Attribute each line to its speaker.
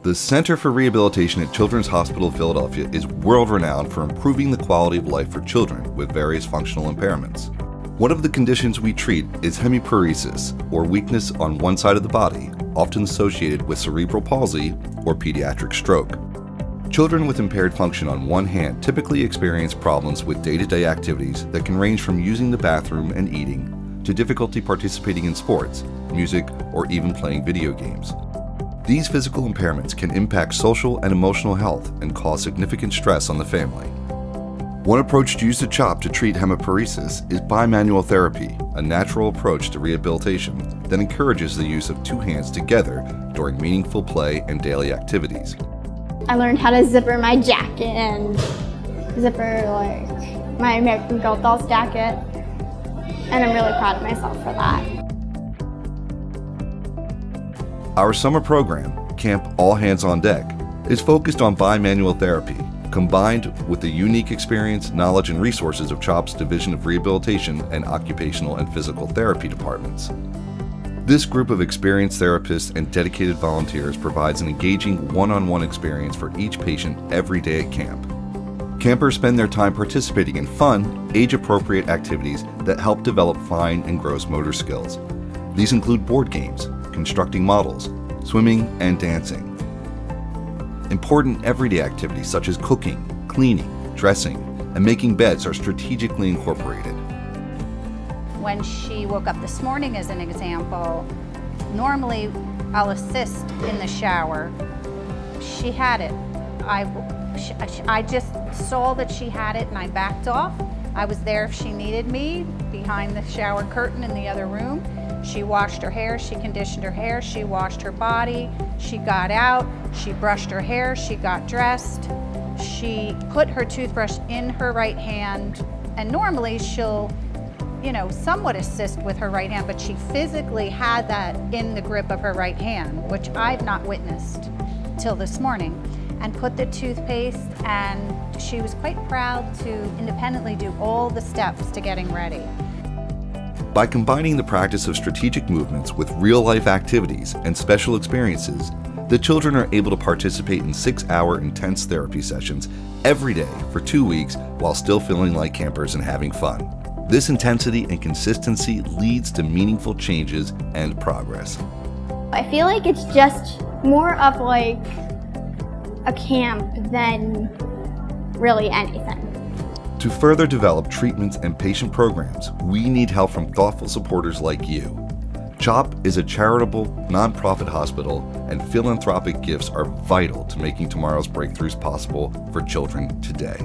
Speaker 1: The Center for Rehabilitation at Children's Hospital of Philadelphia is world-renowned for improving the quality of life for children with various functional impairments. One of the conditions we treat is hemiparesis, or weakness on one side of the body, often associated with cerebral palsy or pediatric stroke. Children with impaired function on one hand typically experience problems with day-to-day activities that can range from using the bathroom and eating to difficulty participating in sports, music, or even playing video games. These physical impairments can impact social and emotional health and cause significant stress on the family. One approach to use the CHOP to treat hemiparesis is bimanual therapy, a natural approach to rehabilitation that encourages the use of two hands together during meaningful play and daily activities.
Speaker 2: I learned how to zipper my jacket and zipper my American Girl Dolls jacket, and I'm really proud of myself for that.
Speaker 1: Our summer program, Camp All Hands on Deck, is focused on bimanual therapy, combined with the unique experience, knowledge, and resources of CHOP's Division of Rehabilitation and Occupational and Physical Therapy departments. This group of experienced therapists and dedicated volunteers provides an engaging one-on-one experience for each patient every day at camp. Campers spend their time participating in fun, age-appropriate activities that help develop fine and gross motor skills. These include board games, constructing models, swimming, and dancing. Important everyday activities such as cooking, cleaning, dressing, and making beds are strategically incorporated.
Speaker 3: When she woke up this morning, as an example, normally I'll assist in the shower. She had it. I just saw that she had it and I backed off. I was there if she needed me, behind the shower curtain in the other room. She washed her hair, she conditioned her hair, she washed her body, she got out, she brushed her hair, she got dressed, she put her toothbrush in her right hand, and normally she'll, somewhat assist with her right hand, but she physically had that in the grip of her right hand, which I've not witnessed till this morning, and put the toothpaste, and she was quite proud to independently do all the steps to getting ready.
Speaker 1: By combining the practice of strategic movements with real-life activities and special experiences, the children are able to participate in 6-hour intense therapy sessions every day for 2 weeks while still feeling like campers and having fun. This intensity and consistency leads to meaningful changes and progress.
Speaker 2: I feel like it's just more of like a camp than really anything.
Speaker 1: To further develop treatments and patient programs, we need help from thoughtful supporters like you. CHOP is a charitable, nonprofit hospital, and philanthropic gifts are vital to making tomorrow's breakthroughs possible for children today.